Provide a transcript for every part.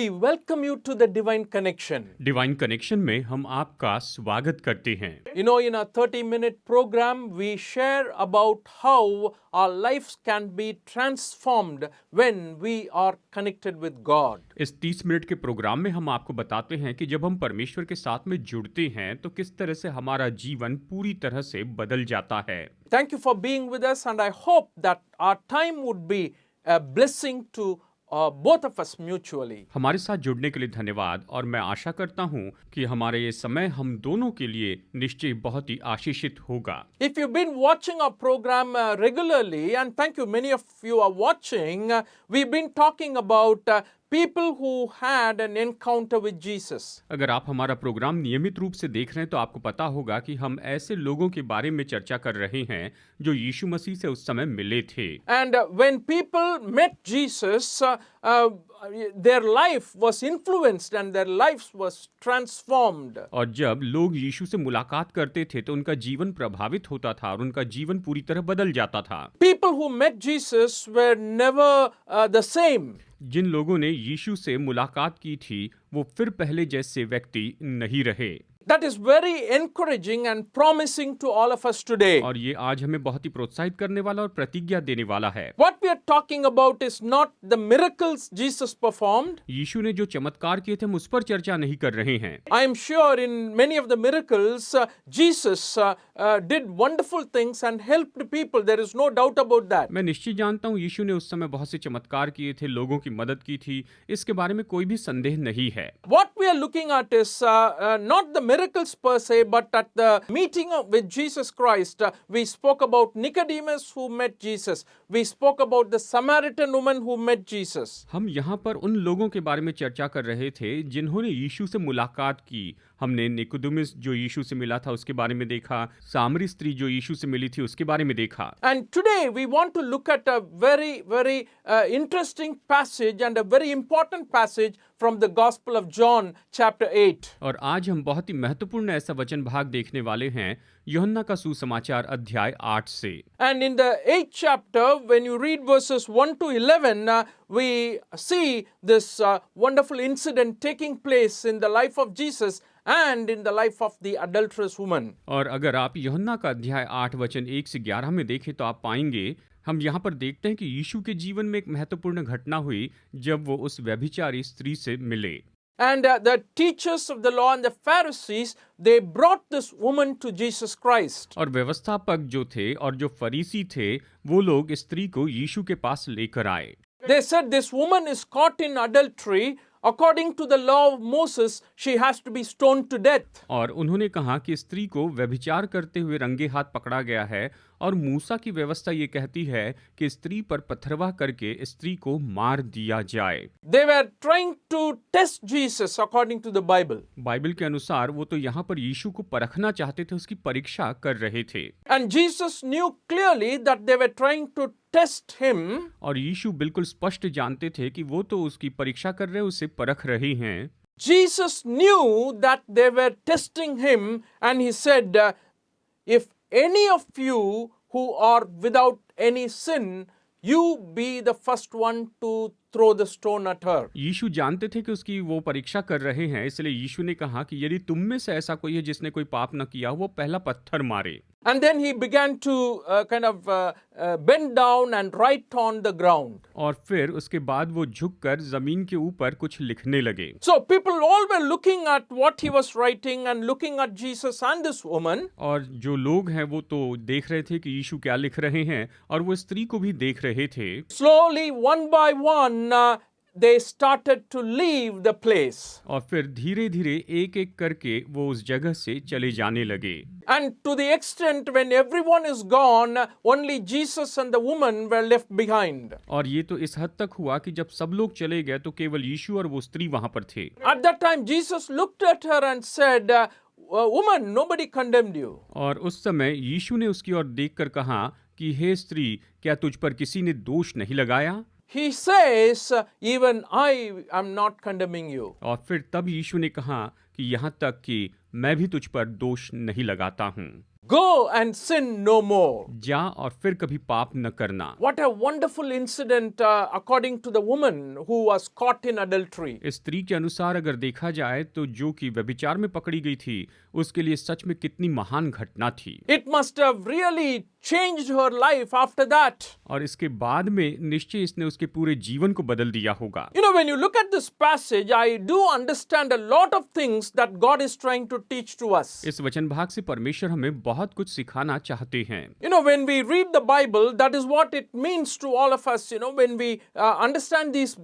we welcome you to the Divine Connection. Divine connection में हम आपका स्वागत करते हैं। You know, in our 30-minute program, we share about how our lives can be transformed when we are connected with God. इस 30 minute के programme में हम आपको बताते हैं कि जब हम परमेश्वर के साथ में जुड़ते हैं तो किस तरह से हमारा जीवन पूरी तरह से बदल जाता है। Thank you for being with us, and I hope that our time would be a blessing to both of us mutually. हमारे साथ जुड़ने के लिए धन्यवाद, और मैं आशा करता हूं कि हमारे ये समय हम दोनों के लिए निश्चय बहुत ही आशीषित होगा। If you've been watching our program regularly, and thank you, many of you are watching, we've been talking about people who had an encounter with Jesus. अगर आप हमारा प्रोग्राम नियमित रूप से देख रहे हैं तो आपको पता होगा कि हम ऐसे लोगों के बारे में चर्चा कर रहे हैं जो यीशु मसीह से उस समय मिले थे। And when people met Jesus, their life was influenced and their lives was transformed. और जब लोग यीशु से मुलाकात करते थे तो उनका जीवन प्रभावित होता था और उनका जीवन पूरी तरह बदल जाता था। People who met Jesus were never the same. जिन लोगों ने यीशु से मुलाकात की थी वो फिर पहले जैसे व्यक्ति नहीं रहे। That is very encouraging and promising to all of us today. और ये आज हमें बहुत ही प्रोत्साहित करने वाला और प्रतिज्ञा देने वाला है। What we are talking about is not the miracles Jesus performed. यीशु ने जो चमत्कार किए थे हम उस पर चर्चा नहीं कर रहे हैं। I am sure in many of the miracles, Jesus did wonderful things and helped people. There is no doubt about that. मैं निश्चित जानता हूँ यीशु ने उस समय बहुत से चमत्कार किए थे, लोगों की मदद की थी, इसके बारे में कोई भी संदेह नहीं है। What we are looking at is not the miracles per se, but at the meeting with Jesus Christ. We spoke about Nicodemus who met Jesus. We spoke about the Samaritan woman who met Jesus. हम यहाँ पर उन लोगों के बारे में चर्चा कर रहे थे जिन्होंने यीशु से मुलाकात की। हमने निकोदेमुस जो यीशु से मिला था उसके बारे में देखा, सामरी स्त्री जो यीशु से मिली थी उसके बारे में देखा। And today we want to look at a very interesting passage and a very important passage from the Gospel of John chapter 8. और आज हम बहुत ही महत्वपूर्ण ऐसा वचन भाग देखने वाले हैं यूहन्ना का सुसमाचार अध्याय 8 से। And in the 8th chapter, when you read verses 1 to 11, we see this wonderful incident taking place in the life of Jesus and in the life of the adulterous woman. और अगर आप यूहन्ना का अध्याय 8 वचन 1 से 11 में देखें तो आप पाएंगे हम यहाँ पर देखते हैं कि यीशु के जीवन में एक महत्वपूर्ण घटना हुई जब वो उस व्यभिचारी स्त्री से मिले। And the teachers of the law and the Pharisees, they brought this woman to Jesus Christ. और व्यवस्थापक जो थे और जो फरीसी थे वो लोग स्त्री को यीशु के पास लेकर आए। They said this woman is caught in adultery. According to the law of Moses, she has to be stoned to death. और उन्होंने कहा कि स्त्री को व्यभिचार करते हुए रंगे हाथ पकड़ा गया है और मूसा की व्यवस्था ये कहती है कि स्त्री पर पथरवाह करके स्त्री को मार दिया जाए। They were trying to test Jesus according to the Bible. Bible के अनुसार वो तो यहाँ पर यीशु को परखना चाहते थे, उसकी परीक्षा कर रहे थे। And Jesus knew clearly that they were trying to test him. और यीशु बिल्कुल स्पष्ट जानते थे कि वो तो उसकी परीक्षा कर रहे हैं, उसे परख रहे हैं। Jesus knew that they were testing him, and he said, if any of you who are without any sin, you be the first one to throw the stone at her. यीशु जानते थे कि उसकी वो परीक्षा कर रहे हैं, इसलिए यीशु ने कहा कि यदि तुम में से ऐसा कोई है जिसने कोई पाप न किया वो पहला पत्थर मारे। And then he began to bend down and write on the ground. और फिर उसके बाद वो झुककर जमीन के ऊपर कुछ लिखने लगे। So people all were looking at what he was writing and looking at Jesus and this woman. और जो लोग हैं वो तो देख रहे थे कि यीशु क्या लिख रहे हैं और वो स्त्री को भी देख रहे थे। Slowly, one by one, they started to leave the place. और फिर धीरे धीरे एक एक करके वो उस जगह से चले जाने लगे। And to the extent when everyone is gone, only Jesus and the woman were left behind. और ये तो इस हद तक हुआ कि जब सब लोग चले गए तो केवल यीशु और वो स्त्री वहां पर थे। At that time, Jesus looked at her and said, woman, nobody condemned you. और उस समय यीशु ने उसकी ओर देखकर कहा कि हे स्त्री, क्या तुझ पर किसी ने दोष नहीं लगाया? He says, even I am not condemning you. और फिर तब यीशु ने कहा कि यहाँ तक कि मैं भी तुझ पर दोष नहीं लगाता हूँ। go and sin no more. जा और फिर कभी पाप न करना। What a wonderful incident according to the woman who was caught in adultery. इस स्त्री के अनुसार अगर देखा जाए तो जो कि व्यभिचार में पकड़ी गई थी उसके लिए सच में कितनी महान घटना थी। It must have really changed her life after that. और इसके बाद में निश्चय इसने उसके पूरे जीवन को बदल दिया होगा। You know, when you look at this passage, I do understand a lot of things that God is trying to teach to us. इस वचन भाग से परमेश्वर हमें बहुत कुछ सिखाना चाहते हैं। You know, when we read the Bible, that is what it means to all of us. You know, when we understand these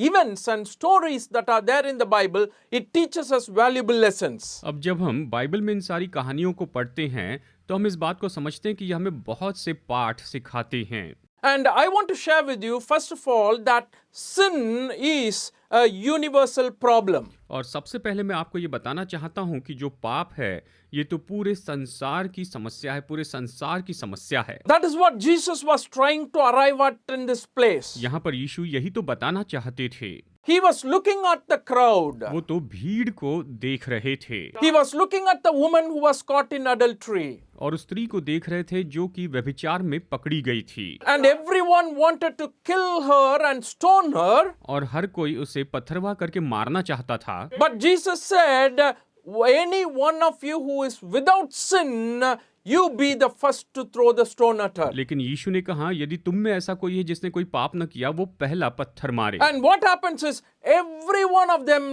events and stories that are there in the Bible, it teaches us valuable lessons. अब जब हम Bible में इन सारी कहानियों को पढ़ते हैं तो हम इस बात को समझते हैं कि यह हमें बहुत से पाठ सिखाते हैं। And I want to share with you, first of all, that sin is a universal problem. और सबसे पहले मैं आपको ये बताना चाहता हूँ कि जो पाप है ये तो पूरे संसार की समस्या है, पूरे संसार की समस्या है। That is what Jesus was trying to arrive at in this place. यहाँ पर यीशु यही तो बताना चाहते थे। He was looking at the crowd. वो तो भीड़ को देख रहे थे He was looking at the woman who was caught in adultery. और उस स्त्री को देख रहे थे जो कि व्यभिचार में पकड़ी गई थी। And everyone wanted to kill her and stone her. और हर कोई उसे पत्थरवा करके मारना चाहता था। But Jesus said, any one of you who is without sin, you be the first to throw the stone at her. लेकिन यीशु ने कहा यदि तुम में ऐसा कोई है जिसने कोई पाप न किया वो पहला पत्थर मारे। And what happens is every one of them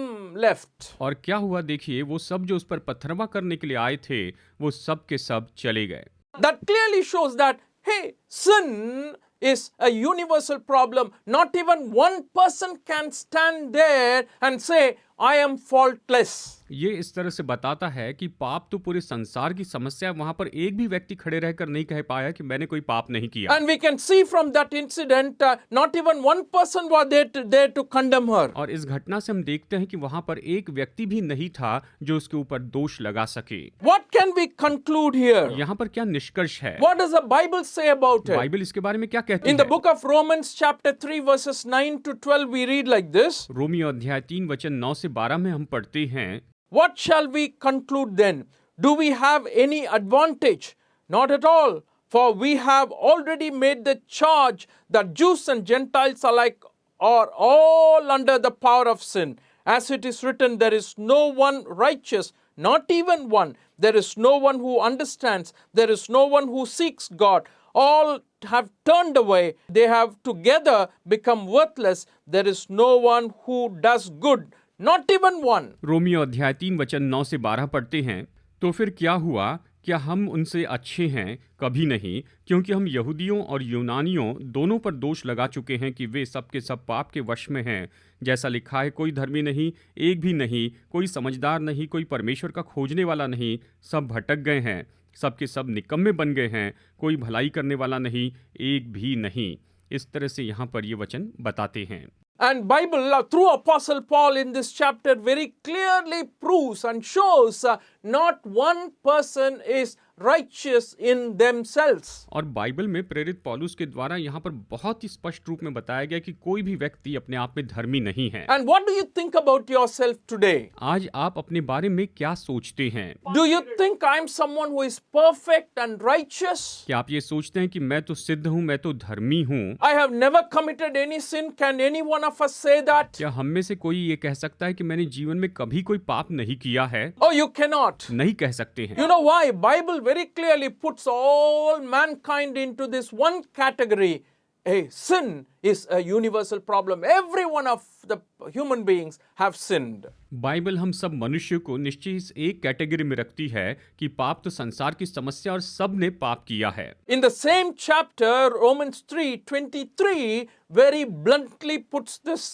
left. और क्या हुआ देखिए, वो सब जो उस पर पत्थरवा करने के लिए आए थे वो सब के सब चले गए। That clearly shows that, hey, sin is a universal problem. Not even one person can stand there and say, I am faultless. ये इस तरह से बताता है कि पाप तो पूरे संसार की समस्या है। वहां पर एक भी व्यक्ति खड़े रहकर नहीं कह पाया कि मैंने कोई पाप नहीं किया। And we can see from that incident, not even one person was there to condemn her. और इस घटना से हम देखते हैं कि वहां पर एक व्यक्ति भी नहीं था जो उसके ऊपर दोष लगा सके। What can we conclude here? यहाँ पर क्या निष्कर्ष है? What does the Bible say about it? Bible इसके बारे में क्या कहती In the है? book of Romans chapter 3 verses 9 to 12 we read like this. Romeo अध्याय 3 वचन 9 से 12 में हम पढ़ते हैं, What shall we conclude then? Do we have any advantage? Not at all. For we have already made the charge that Jews and Gentiles alike are all under the power of sin. As it is written, there is no one righteous, not even one. There is no one who understands. There is no one who seeks God. All have turned away. They have together become worthless. There is no one who does good. Not even one. Romeo अध्याय 3 वचन 9 से 12 पढ़ते हैं, तो फिर क्या हुआ? क्या हम उनसे अच्छे हैं? कभी नहीं, क्योंकि हम यहूदियों और यूनानियों दोनों पर दोष लगा चुके हैं कि वे सब के सब पाप के वश में हैं। जैसा लिखा है, कोई धर्मी नहीं, एक भी नहीं, कोई समझदार नहीं, कोई परमेश्वर का खोजने वाला नहीं, सब भटक गए हैं, सब के सब निकम्मे बन गए हैं, कोई भलाई करने वाला नहीं, एक भी नहीं। इस तरह से यहाँ पर ये वचन बताते हैं। And Bible through Apostle Paul in this chapter very clearly proves and shows not one person is righteous in themselves. और बाइबल में प्रेरित पौलुस के द्वारा यहाँ पर बहुत ही स्पष्ट रूप में बताया गया कि कोई भी व्यक्ति अपने आप में धर्मी नहीं है। And what do you think about yourself today? आज आप अपने बारे में क्या सोचते हैं? Do you think I'm someone who is perfect and righteous? क्या आप ये सोचते हैं कि मैं तो सिद्ध हूँ, मैं तो धर्मी हूँ? I have never committed any sin. Can any one of us say that? क्या हम में से कोई ये कह सकता है कि मैंने जीवन में कभी कोई पाप नहीं किया है? Oh, you cannot. नहीं कह सकते हैं। You know why? Bible very clearly puts all mankind into this one category. Hey, sin is a universal problem. Every one of the human beings have sinned. Bible हम सब मनुष्य को निश्चय इस एक कैटेगरी में रखती है कि पाप तो संसार की समस्या और सब ने पाप किया है। In the same chapter, Romans 3:23 very bluntly puts this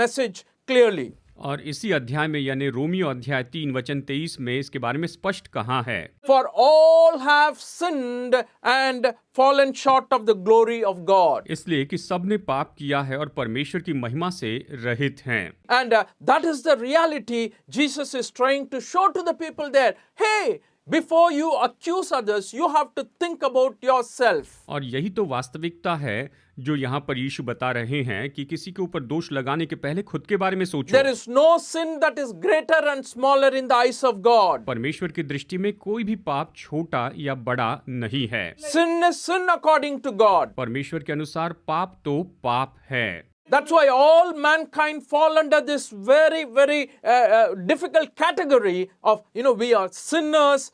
message clearly. और इसी अध्याय में यानी रोमियो अध्याय 3 वचन 23 में इसके बारे में स्पष्ट कहा है, For all have sinned and fallen short of the glory of God. इसलिए कि सब ने पाप किया है और परमेश्वर की महिमा से रहित हैं। And that is the reality Jesus is trying to show to the people there. Hey, before you accuse others, you have to think about yourself. और यही तो वास्तविकता है जो यहाँ पर यीशु बता रहे हैं कि किसी के ऊपर दोष लगाने के पहले खुद के बारे में सोचो। There is no sin that is greater and smaller in the eyes of God. परमेश्वर की दृष्टि में कोई भी पाप छोटा या बड़ा नहीं है। Sin is sin according to God. परमेश्वर के अनुसार पाप तो पाप है। That's why all mankind fall under this very, very difficult category of, we are sinners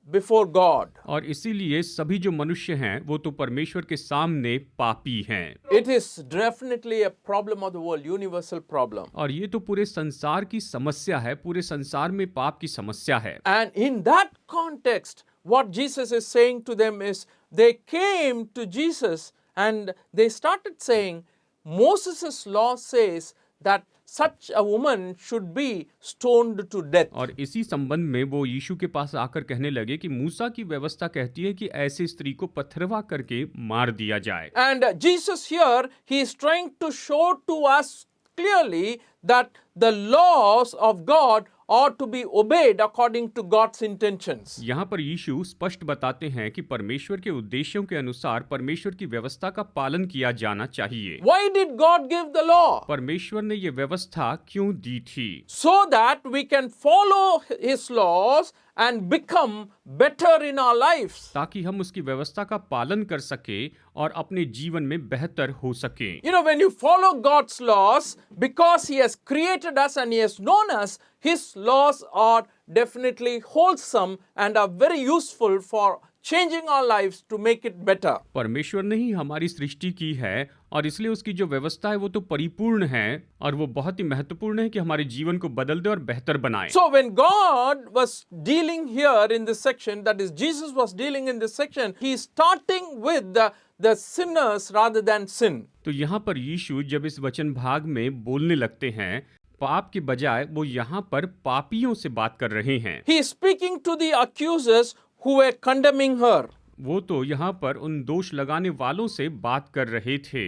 before God. और इसीलिए सभी जो मनुष्य हैं वो तो परमेश्वर के सामने पापी हैं। It is definitely a problem of the world, universal problem. और ये तो पूरे संसार की समस्या है, पूरे संसार में पाप की समस्या है। And in that context, what Jesus is saying to them is, they came to Jesus and they started saying, Moses' law says that such a woman should be stoned to death. और इसी संबंध में वो यीशु के पास आकर कहने लगे कि मूसा की व्यवस्था कहती है कि ऐसे स्त्री को पथरवा करके मार दिया जाए। And Jesus here, he is trying to show to us clearly that the laws of God ought to be obeyed according to God's intentions. यहाँ पर यीशु स्पष्ट बताते हैं कि परमेश्वर के उद्देश्यों के अनुसार परमेश्वर की व्यवस्था का पालन किया जाना चाहिए। Why did God give the law? परमेश्वर ने ये व्यवस्था क्यों दी थी? So that we can follow His laws and become better in our lives. ताकि हम उसकी व्यवस्था का पालन कर सके और अपने जीवन में बेहतर हो सके। When you follow God's laws, because He has created us and He has known us, His laws are definitely wholesome and are very useful for changing our lives to make it better. परमेश्वर ने ही हमारी सृष्टि की है और इसलिए उसकी जो व्यवस्था है वो तो परिपूर्ण है और वो बहुत ही महत्वपूर्ण है कि हमारे जीवन को बदल दे और बेहतर बनाए। So when God was dealing here in this section, that is Jesus was dealing in this section, He is starting with the sinners rather than sin. तो यहाँ पर यीशु जब इस वचन भाग में बोलने लगते हैं, पाप के बजाय वो यहाँ पर पापियों से बात कर रहे हैं। He is speaking to the accusers who were condemning her. वो तो यहाँ पर उन दोष लगाने वालों से बात कर रहे थे।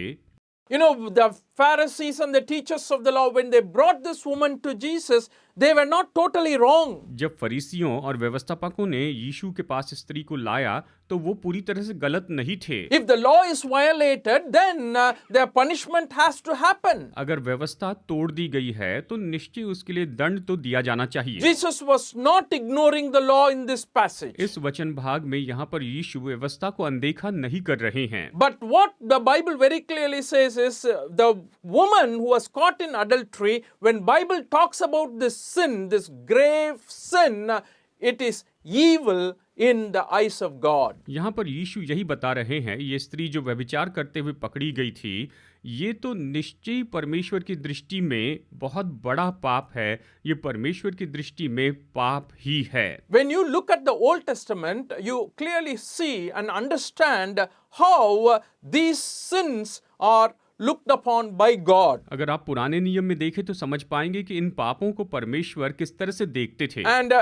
The Pharisees and the teachers of the law, when they brought this woman to Jesus, they were not totally wrong. जब फरीसियों और व्यवस्थापकों ने यीशु के पास स्त्री को लाया तो वो पूरी तरह से गलत नहीं थे। If the law is violated, then their punishment has to happen. अगर व्यवस्था तोड़ दी गई है तो निश्चय उसके लिए दंड तो दिया जाना चाहिए। Jesus was not ignoring the law in this passage. इस वचन भाग में यहाँ पर यीशु व्यवस्था को अनदेखा नहीं कर रहे हैं। But what the Bible very clearly says is the woman who was caught in adultery, when Bible talks about this sin, this grave sin, it is evil in the eyes of God. यहाँ पर यीशु यही बता रहे हैं, ये स्त्री जो व्यभिचार करते हुए पकड़ी गई थी, ये तो निश्चय परमेश्वर की दृष्टि में बहुत बड़ा पाप है। ये परमेश्वर की दृष्टि में पाप ही है। When you look at the Old Testament, you clearly see and understand how these sins are looked upon by God. अगर आप पुराने नियम में देखें तो समझ पाएंगे कि इन पापों को परमेश्वर किस तरह से देखते थे। And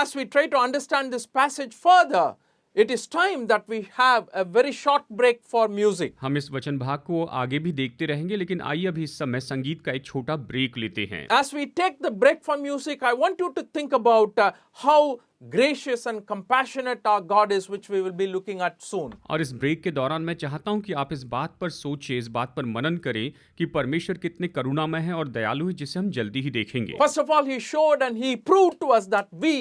as we try to understand this passage further, it is time that we have a very short break for music. हम इस वचन भाग को आगे भी देखते रहेंगे, लेकिन आइए अभी इस समय संगीत का एक छोटा ब्रेक लेते हैं। As we take the break for music, I want you to think about how gracious and compassionate our God is, which we will be looking at soon. और इस ब्रेक के दौरान मैं चाहता हूं कि आप इस बात पर सोचें, इस बात पर मनन करें कि परमेश्वर कितने करुणामय हैं और दयालु हैं, जिसे हम जल्दी ही देखेंगे। First of all, He showed and He proved to us that we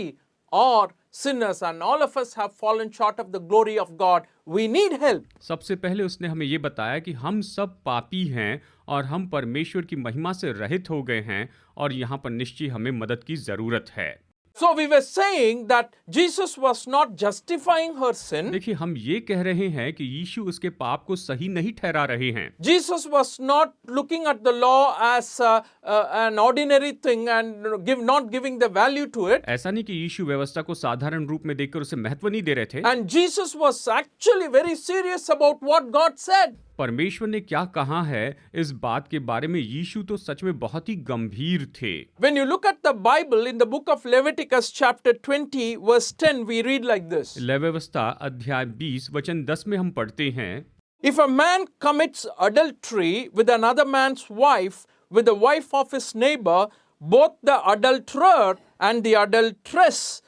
are sinners and all of us have fallen short of the glory of God. We need help. सबसे पहले उसने हमें ये बताया कि हम सब पापी हैं और हम परमेश्वर की महिमा से रहित हो गए हैं और यहाँ पर निश्चय हमें मदद की जरूरत है। So we were saying that Jesus was not justifying her sin. देखिए, हम ये कह रहे हैं कि यीशु उसके पाप को सही नहीं ठहरा रहे हैं। Jesus was not looking at the law as an ordinary thing and not giving the value to it. ऐसा नहीं कि यीशु व्यवस्था को साधारण रूप में देखकर उसे महत्व नहीं दे रहे थे। And Jesus was actually very serious about what God said. परमेश्वर ने क्या कहा है इस बात के बारे में यीशु तो सच में बहुत ही गंभीर थे। When you look at the Bible in the book of Leviticus chapter 20 verse 10, we read like this. लेवी व्यवस्था अध्याय 20 वचन 10 में हम पढ़ते हैं, If a man commits adultery with another man's wife, with the wife of his neighbor, both the adulterer and the adulteress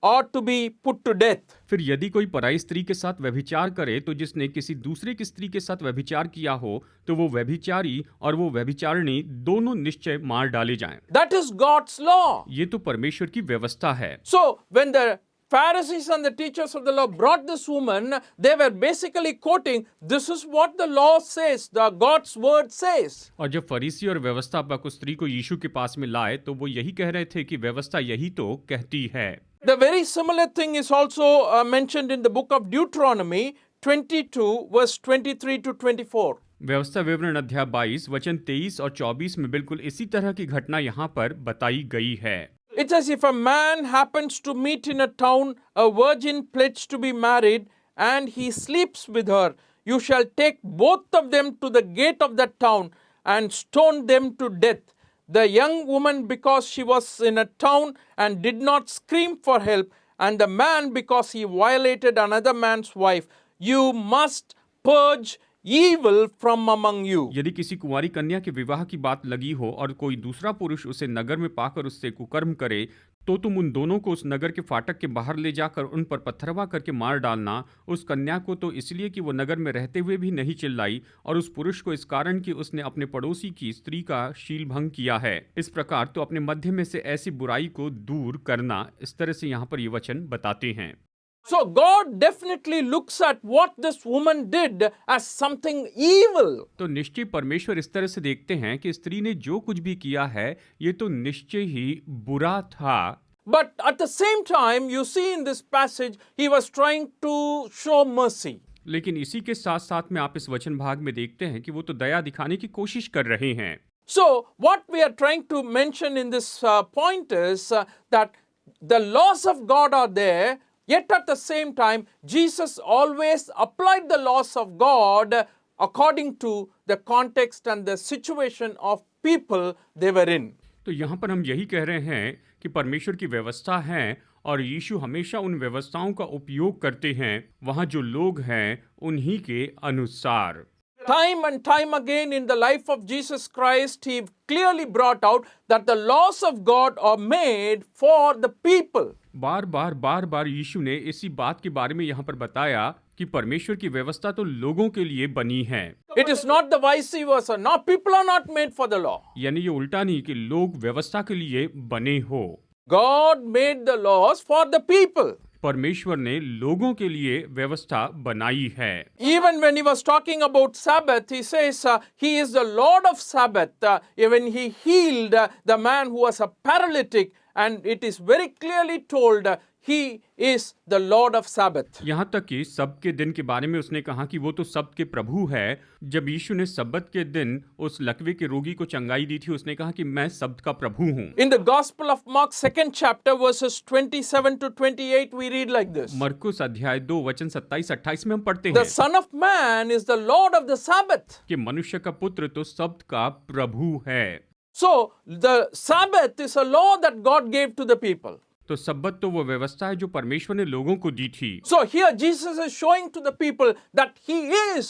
ought to be put to death. फिर यदि कोई पराई स्त्री के साथ व्यभिचार करे तो जिसने किसी दूसरे की स्त्री के साथ व्यभिचार किया हो तो वो व्यभिचारी और वो व्यभिचारिणी दोनों निश्चय मार डाले जाएं। That is God's law. ये तो परमेश्वर की व्यवस्था है। So when the Pharisees and the teachers of the law brought this woman, they were basically quoting, this is what the law says, the God's word says. और जब फरीसी और व्यवस्थापक उस स्त्री को यीशु के पास में लाए तो वो यही कह रहे थे कि व्यवस्था यही तो कहती है। The very similar thing is also mentioned in the book of Deuteronomy 22 verse 23 to 24. व्यवस्था विवरण अध्याय 22 वचन 23 और 24 में बिल्कुल इसी तरह की घटना यहाँ पर बताई गई है। It says, if a man happens to meet in a town a virgin pledged to be married, and he sleeps with her, you shall take both of them to the gate of that town and stone them to death. The young woman because she was in a town and did not scream for help, and the man because he violated another man's wife. You must purge evil from among you. यदि किसी कुंवारी कन्या के विवाह की बात लगी हो और कोई दूसरा पुरुष उसे नगर में पाकर उससे कुकर्म करे तो तुम उन दोनों को उस नगर के फाटक के बाहर ले जाकर उन पर पत्थरवा करके मार डालना। उस कन्या को तो इसलिए कि वो नगर में रहते हुए भी नहीं चिल्लाई, और उस पुरुष को इस कारण कि उसने अपने पड़ोसी की स्त्री का शील भंग किया है। इस प्रकार तो अपने मध्य में से ऐसी बुराई को दूर करना। इस तरह से यहाँ पर ये वचन बताते हैं। So God definitely looks at what this woman did as something evil. तो निश्चय परमेश्वर इस तरह से देखते हैं कि स्त्री ने जो कुछ भी किया है ये तो निश्चय ही बुरा था। But at the same time, you see in this passage, he was trying to show mercy. लेकिन इसी के साथ साथ में आप इस वचन भाग में देखते हैं कि वो तो दया दिखाने की कोशिश कर रहे हैं। So what we are trying to mention in this point is that the laws of God are there. Yet at the same time, Jesus always applied the laws of God according to the context and the situation of people they were in. तो यहाँ पर हम यही कह रहे हैं कि परमेश्वर की व्यवस्था है और यीशु हमेशा उन व्यवस्थाओं का उपयोग करते हैं वहाँ जो लोग हैं उन्हीं के अनुसार। Time and time again in the life of Jesus Christ, he clearly brought out that the laws of God are made for the people. बार बार यीशु ने इसी बात के बारे में यहाँ पर बताया कि परमेश्वर की व्यवस्था तो लोगों के लिए बनी है। It is not the vice versa. No, people are not made for the law. यानी ये उल्टा नहीं कि लोग व्यवस्था के लिए बने हो। God made the laws for the people. परमेश्वर ने लोगों के लिए व्यवस्था बनाई है। Even when he was talking about Sabbath, he says he is the Lord of Sabbath. When he healed the man who was a paralytic, and it is very clearly told he is the Lord of Sabbath. यहाँ तक कि सब्त के दिन के बारे में उसने कहा कि वो तो सब्त के प्रभु है। जब यीशु ने सब्त के दिन उस लकवे के रोगी को चंगाई दी थी उसने कहा कि मैं सब्त का प्रभु हूँ। In the Gospel of Mark 2nd chapter verses 27 to 28 we read like this. मरकुस अध्याय 2 वचन 27-28 में हम पढ़ते The हैं Son of Man is the Lord of the Sabbath. कि मनुष्य का पुत्र तो सब्त का प्रभु है। So the Sabbath is a law that God gave to the people. तो सब्बत तो वो व्यवस्था है जो परमेश्वर ने लोगों को दी थी। So here Jesus is showing to the people that he is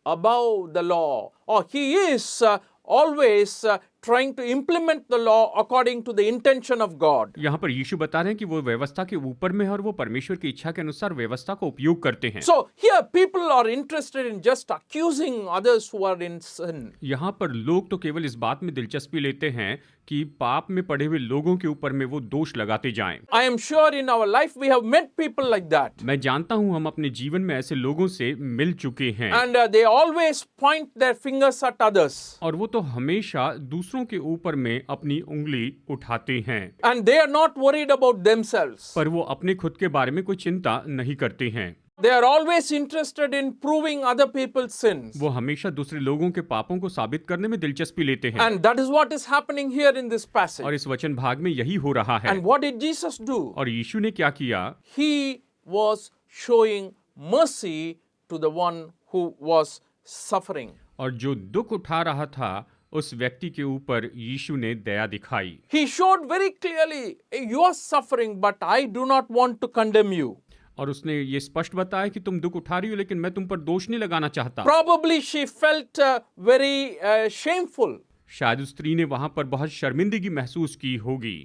above the law, or he is always trying to implement the law according to the intention of God. यहाँ पर यीशु बता रहे हैं कि वो व्यवस्था के ऊपर में है और वो परमेश्वर की इच्छा के अनुसार व्यवस्था का उपयोग करते हैं। So here people are interested in just accusing others who are in sin. यहाँ पर लोग तो केवल इस बात में दिलचस्पी लेते हैं कि पाप में पड़े हुए लोगों के ऊपर में वो दोष लगाते जाएं। I am sure in our life we have met people like that. मैं जानता हूँ हम अपने जीवन में ऐसे लोगों से मिल चुके हैं। And they always point their fingers at others. और वो तो हमेशा दूसरों के ऊपर में अपनी उंगली उठाते हैं। And they are not worried about themselves. पर वो अपने खुद के बारे में कोई चिंता नहीं करते हैं। They are always interested in proving other people's sins. वो हमेशा दूसरे लोगों के पापों को साबित करने में दिलचस्पी लेते हैं। And that is what is happening here in this passage. और इस वचन भाग में यही हो रहा है। And what did Jesus do? और यीशु ने क्या किया? He was showing mercy to the one who was suffering. और जो दुख उठा रहा था उस व्यक्ति के ऊपर यीशु ने दया दिखाई। He showed very clearly, you are suffering, but I do not want to condemn you. और उसने ये स्पष्ट बताया कि तुम दुख उठा रही हो लेकिन मैं तुम पर दोष नहीं लगाना चाहता। Probably she felt very shameful. शायद उस स्त्री ने वहां पर बहुत शर्मिंदगी महसूस की होगी।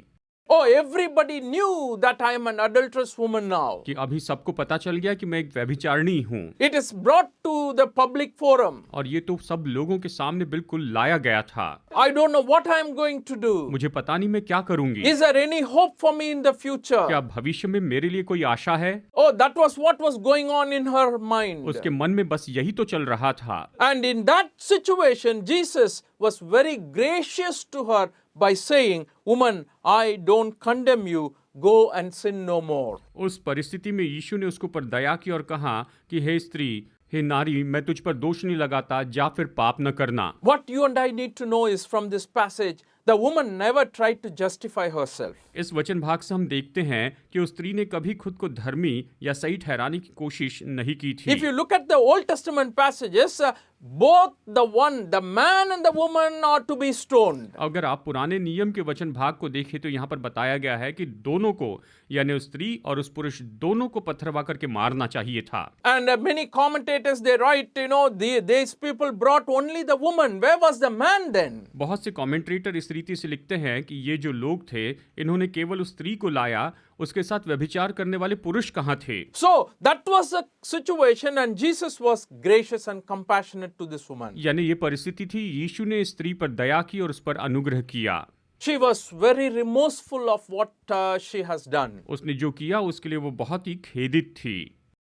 Oh, everybody knew that I am an adulterous woman now. कि अभी सबको पता चल गया कि मैं एक व्यभिचारिणी हूँ, It is brought to the public forum. और ये तो सब लोगों के सामने बिल्कुल लाया गया था। I don't know what I am going to do. मुझे पता नहीं मैं क्या करूंगी। Is there any hope for me in the future? क्या भविष्य में मेरे लिए कोई आशा है? Oh, that was what was going on in her mind. उसके मन में बस यही तो चल रहा था। And in that situation, Jesus was very gracious to her by saying, "Woman, I don't condemn you. Go and sin no more." उस परिस्थिति में यीशु ने उसके ऊपर दया की और कहा कि हे स्त्री, हे नारी, मैं तुझ पर दोष नहीं लगाता, जा फिर पाप न करना। What you and I need to know is from this passage, the woman never tried to justify herself. इस वचन भाग से हम देखते हैं कि उस स्त्री ने कभी खुद को धर्मी या सही ठहराने की कोशिश नहीं की थी। If you look at the Old Testament passages, both the man and the woman are to be stoned. अगर आप पुराने नियम के वचन भाग को देखें तो यहाँ पर बताया गया है कि दोनों को, यानी उस स्त्री और उस पुरुष दोनों को पत्थरवा करके मारना चाहिए था। And many commentators they write, these people brought only the woman. Where was the man then? बहुत से कमेंटेटर इस रीति से लिखते हैं कि ये जो लोग थे, इन्होंने केवल उस स्त्री को लाया, उसके साथ व्यभिचार करने वाले पुरुष कहाँ थे? So that was the situation, and Jesus was gracious and compassionate to this woman. यानी ये परिस्थिति थी, यीशु ने स्त्री पर दया की और उस पर अनुग्रह किया। She was very remorseful of what she has done. उसने जो किया उसके लिए वो बहुत ही खेदित थी।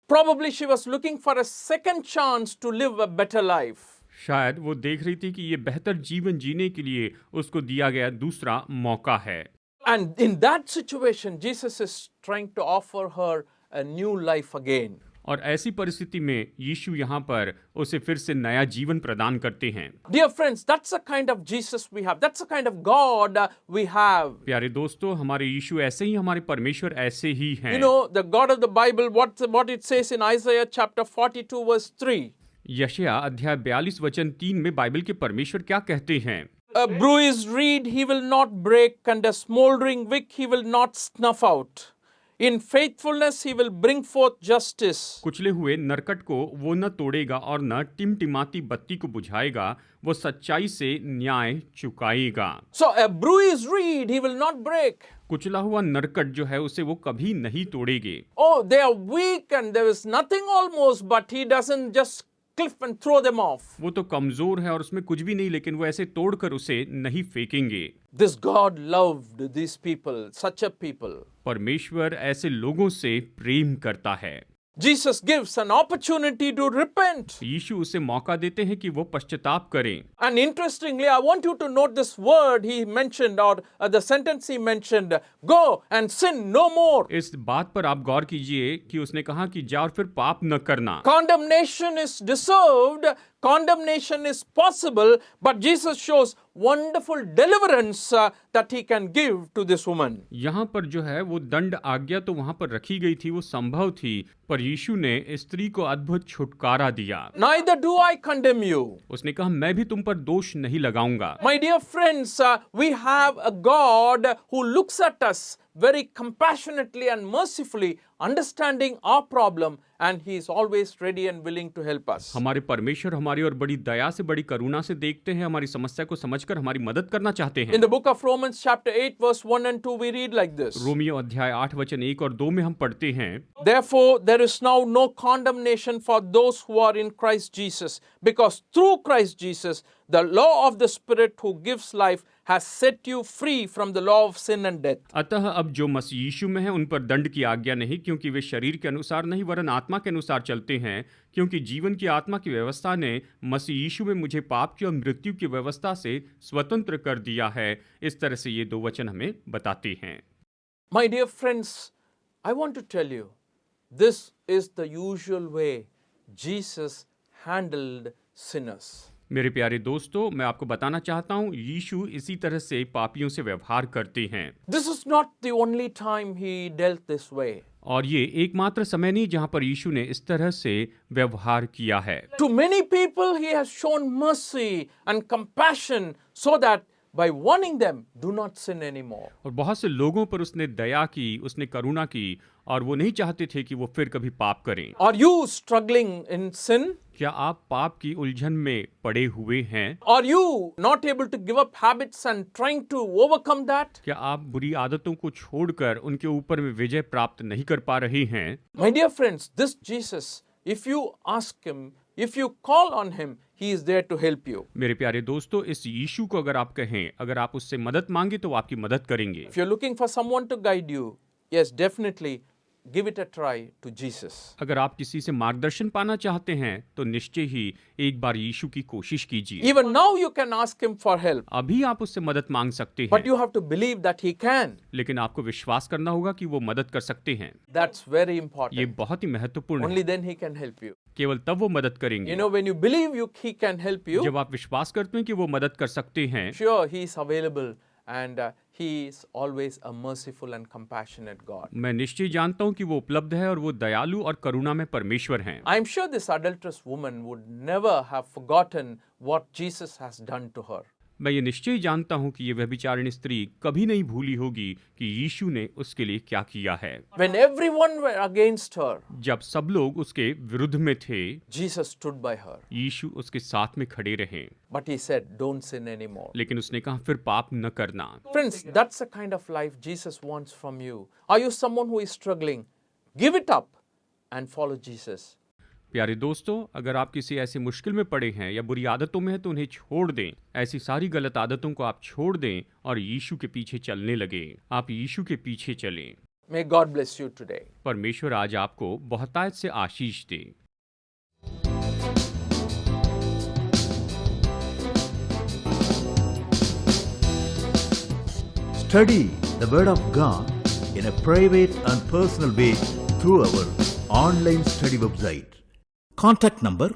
Probably she was looking for a second chance to live a better life. शायद वो देख रही थी कि ये बेहतर जीवन जीने के लिए उसको दिया गया दूसरा मौका है। And in that situation, Jesus is trying to offer her a new life again. और ऐसी परिस्थिति में यीशु यहाँ पर उसे फिर से नया जीवन प्रदान करते हैं। Dear friends, that's the kind of Jesus we have. That's the kind of God we have. प्यारे दोस्तों, हमारे यीशु ऐसे ही, हमारे परमेश्वर ऐसे ही हैं। You know, the God of the Bible, what it says in Isaiah chapter 42 verse 3. यशायाह अध्याय 42 वचन 3 में बाइबल के परमेश्वर क्या कहते हैं? A bruised reed he will not break, and a smoldering wick he will not snuff out. In faithfulness he will bring forth justice. कुचले हुए नरकट को वो न तोड़ेगा और न टिमटिमाती बत्ती को बुझाएगा, वो सच्चाई से न्याय चुकाएगा। So a bruised reed he will not break. कुचला हुआ नरकट जो है उसे वो कभी नहीं तोड़ेगे। Oh, they are weak and there is nothing almost, but he doesn't just cliff and throw them off. वो तो कमजोर है और उसमें कुछ भी नहीं, लेकिन वो ऐसे तोड़कर उसे नहीं फेंकेंगे। This God loved these people, such a people. परमेश्वर ऐसे लोगों से प्रेम करता है। Jesus gives an opportunity to repent. यीशु उसे मौका देते हैं कि वो पश्चाताप करें। And interestingly, I want you to note this word he mentioned, or the sentence he mentioned, go and sin no more. इस बात पर आप गौर कीजिए कि उसने कहा कि जा और फिर पाप न करना। Condemnation is deserved, condemnation is possible, but Jesus shows wonderful deliverance that he can give to this woman. यहाँ पर जो है वो दंड आज्ञा तो वहाँ पर रखी गई थी, वो संभव थी, पर यीशु ने स्त्री को अद्भुत छुटकारा दिया। Neither do I condemn you. उसने कहा मैं भी तुम पर दोष नहीं लगाऊंगा। My dear friends, we have a God who looks at us very compassionately and mercifully, understanding our problem, and he is always ready and willing to help us. हमारे परमेश्वर हमारी और बड़ी दया से, बड़ी करुणा से देखते हैं, हमारी समस्या को समझकर हमारी मदद करना चाहते हैं। In the book of Romans chapter 8 verse 1 and 2 we read like this. Romeo अध्याय 8 वचन 1 और 2 में हम पढ़ते हैं, Therefore there is now no condemnation for those who are in Christ Jesus, because through Christ Jesus the law of the Spirit who gives life has set you free from the law of sin and death. अतः अब जो मसीह यीशु में है उन पर दंड की आज्ञा नहीं, क्योंकि वे शरीर के अनुसार नहीं वरन आत्मा के अनुसार चलते हैं, क्योंकि जीवन की आत्मा की व्यवस्था ने मसीह यीशु में मुझे पाप की और मृत्यु की व्यवस्था से स्वतंत्र कर दिया है। इस तरह से ये दो वचन हमें बताते हैं। My dear friends, I want to tell you, this is the usual way Jesus handled sinners. मेरे प्यारे दोस्तों, मैं आपको बताना चाहता हूँ, यीशु इसी तरह से पापियों से व्यवहार करते हैं। This is not the only time he dealt this way. और ये एकमात्र समय नहीं जहाँ पर यीशु ने इस तरह से व्यवहार किया है। To many people he has shown mercy and compassion so that by warning them, do not sin anymore. और बहुत से लोगों पर उसने दया की, उसने करुणा की, और वो नहीं चाहते थे कि वो फिर कभी पाप करें। Are you struggling in sin? क्या आप पाप की उलझन में पड़े हुए हैं? Are you not able to give up habits and trying to overcome that? क्या आप बुरी आदतों को छोड़कर उनके ऊपर में विजय प्राप्त नहीं कर पा रहे हैं? My dear friends, this Jesus, if you ask him, if you call on him, he is there to help you. मेरे प्यारे दोस्तों, इस यीशु को अगर आप कहें, अगर आप उससे मदद मांगे तो वो आपकी मदद करेंगे। If you're looking for someone to guide you, yes, definitely give it a try to Jesus. अगर आप किसी से मार्गदर्शन पाना चाहते हैं तो निश्चय ही एक बार यीशु की कोशिश कीजिए। Even now you can ask him for help, अभी आप उससे मदद मांग सकते but हैं, you have to believe that he can. लेकिन आपको विश्वास करना होगा कि वो मदद कर सकते हैं। That's very ये important. बहुत ही महत्वपूर्ण Only है। then he can help you. केवल तब वो मदद करेंगे। You know, when you believe he can help you, जब आप विश्वास करते हैं कि वो मदद कर सकते हैं, sure, he is available and he is always a merciful and compassionate God. मैं निश्चय जानता हूँ कि वो उपलब्ध है और वो दयालु और करुणा में परमेश्वर हैं। I'm sure this adulterous woman would never have forgotten what Jesus has done to her. मैं ये निश्चय जानता हूँ कि ये व्यभिचारिणी स्त्री कभी नहीं भूली होगी कि यीशु ने उसके लिए क्या किया है। When everyone were against her, जब सब लोग उसके विरुद्ध में थे, Jesus stood by her. यीशु उसके साथ में खड़े रहे, But he said, don't sin anymore. लेकिन उसने कहा फिर पाप न करना। Friends, that's the kind of life Jesus wants from you. Are you someone who is struggling? Give it up and follow Jesus. प्यारे दोस्तों, अगर आप किसी ऐसी मुश्किल में पड़े हैं या बुरी आदतों में हैं तो उन्हें छोड़ दें। ऐसी सारी गलत आदतों को आप छोड़ दें और यीशु के पीछे चलने लगे। आप यीशु के पीछे चलें। May God bless you today. परमेश्वर आज आपको बहुतायत से आशीष दे। Study the Word of God in a private and personal way through our online study website. Contact number